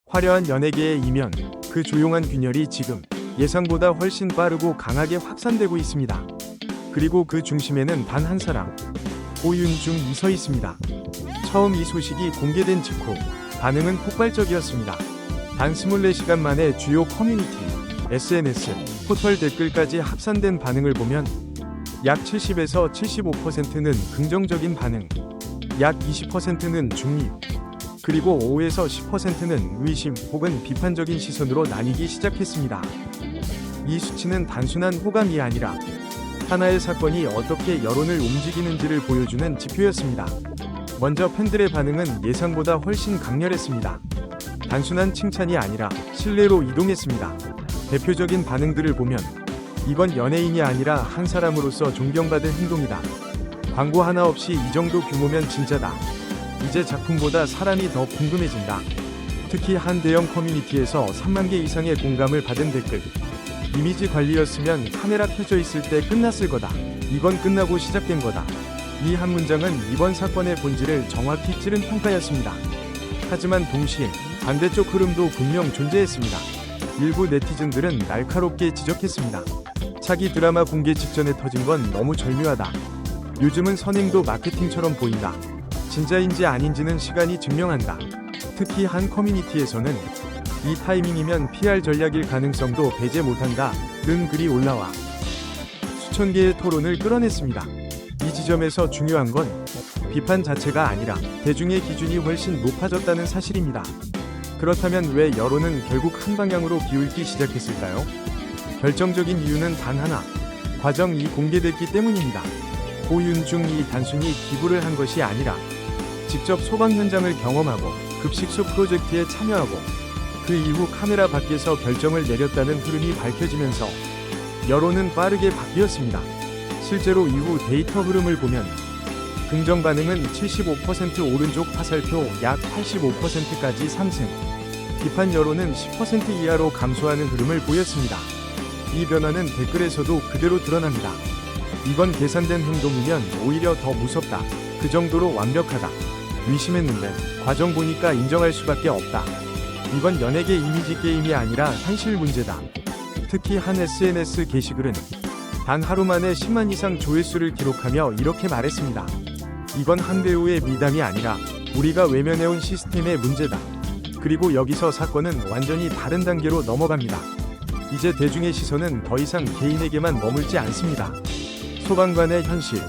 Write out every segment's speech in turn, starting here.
화려한 연예계의 이면, 그 조용한 균열이 지금 예상보다 훨씬 빠르고 강하게 확산되고 있습니다. 그리고 그 중심에는 단 한 사람, 고윤중이 서 있습니다. 처음 이 소식이 공개된 직후 반응은 폭발적이었습니다. 단 24시간 만에 주요 커뮤니티, SNS, 포털 댓글까지 합산된 반응을 보면 약 70에서 75%는 긍정적인 반응, 약 20%는 중립, 그리고 5에서 10%는 의심 혹은 비판적인 시선으로 나뉘기 시작했습니다. 이 수치는 단순한 호감이 아니라 하나의 사건이 어떻게 여론을 움직이는지를 보여주는 지표였습니다. 먼저 팬들의 반응은 예상보다 훨씬 강렬했습니다. 단순한 칭찬이 아니라 신뢰로 이동했습니다. 대표적인 반응들을 보면 이건 연예인이 아니라 한 사람으로서 존경받을 행동이다. 광고 하나 없이 이 정도 규모면 진짜다. 이제 작품보다 사람이 더 궁금해진다. 특히 한 대형 커뮤니티에서 3만 개 이상의 공감을 받은 댓글. 이미지 관리였으면 카메라 켜져 있을 때 끝났을 거다. 이건 끝나고 시작된 거다. 이 한 문장은 이번 사건의 본질을 정확히 찌른 평가였습니다. 하지만 동시에 반대쪽 흐름도 분명 존재했습니다. 일부 네티즌들은 날카롭게 지적했습니다. 차기 드라마 공개 직전에 터진 건 너무 절묘하다. 요즘은 선행도 마케팅처럼 보인다. 진짜인지 아닌지는 시간이 증명한다. 특히 한 커뮤니티에서는 이 타이밍이면 PR 전략일 가능성도 배제 못한다 는 글이 올라와 수천 개의 토론을 끌어냈습니다. 이 지점에서 중요한 건 비판 자체가 아니라 대중의 기준이 훨씬 높아졌다는 사실입니다. 그렇다면 왜 여론은 결국 한 방향으로 기울기 시작했을까요? 결정적인 이유는 단 하나, 과정이 공개됐기 때문입니다. 고윤중이 단순히 기부를 한 것이 아니라 직접 소방 현장을 경험하고 급식소 프로젝트에 참여하고 그 이후 카메라 밖에서 결정을 내렸다는 흐름이 밝혀지면서 여론은 빠르게 바뀌었습니다. 실제로 이후 데이터 흐름을 보면 긍정 반응은 75% 오른쪽 화살표 약 85%까지 상승, 비판 여론은 10% 이하로 감소하는 흐름을 보였습니다. 이 변화는 댓글에서도 그대로 드러납니다. 이건 계산된 행동이면 오히려 더 무섭다. 그 정도로 완벽하다. 의심했는데 과정 보니까 인정할 수밖에 없다. 이건 연예계 이미지 게임이 아니라 현실 문제다. 특히 한 SNS 게시글은 단 하루 만에 10만 이상 조회수를 기록하며 이렇게 말했습니다. 이건 한 배우의 미담이 아니라 우리가 외면해온 시스템의 문제다. 그리고 여기서 사건은 완전히 다른 단계로 넘어갑니다. 이제 대중의 시선은 더 이상 개인에게만 머물지 않습니다. 소방관의 현실,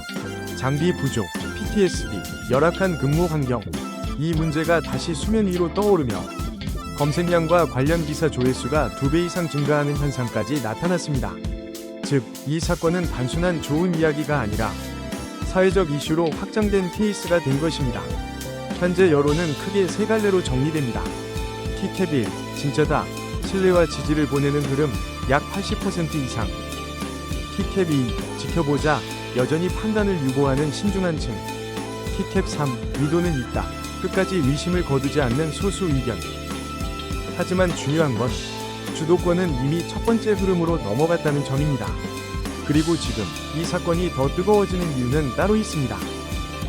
장비 부족, PTSD, 열악한 근무 환경, 이 문제가 다시 수면 위로 떠오르며 검색량과 관련 기사 조회수가 2배 이상 증가하는 현상까지 나타났습니다. 즉, 이 사건은 단순한 좋은 이야기가 아니라 사회적 이슈로 확장된 케이스가 된 것입니다. 현재 여론은 크게 세 갈래로 정리됩니다. 키캡1, 진짜다, 신뢰와 지지를 보내는 흐름, 약 80% 이상. 키캡2, 지켜보자, 여전히 판단을 유보하는 신중한 층. 키캡3, 의도는 있다, 끝까지 의심을 거두지 않는 소수 의견. 하지만 중요한 건 주도권은 이미 첫 번째 흐름으로 넘어갔다는 점입니다. 그리고 지금 이 사건이 더 뜨거워지는 이유는 따로 있습니다.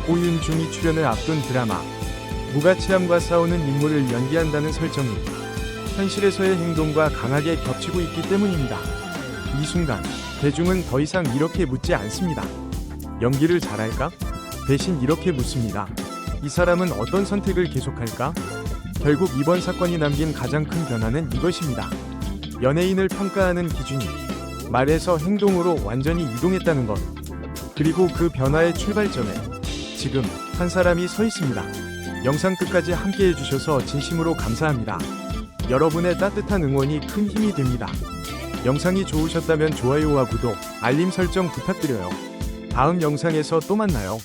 고윤중이 출연을 앞둔 드라마, 무가치함과 싸우는 인물을 연기한다는 설정이 현실에서의 행동과 강하게 겹치고 있기 때문입니다. 이 순간 대중은 더 이상 이렇게 묻지 않습니다. 연기를 잘할까? 대신 이렇게 묻습니다. 이 사람은 어떤 선택을 계속할까? 결국 이번 사건이 남긴 가장 큰 변화는 이것입니다. 연예인을 평가하는 기준이 말에서 행동으로 완전히 이동했다는 것. 그리고 그 변화의 출발점에 지금 한 사람이 서 있습니다. 영상 끝까지 함께 해주셔서 진심으로 감사합니다. 여러분의 따뜻한 응원이 큰 힘이 됩니다. 영상이 좋으셨다면 좋아요와 구독, 알림 설정 부탁드려요. 다음 영상에서 또 만나요.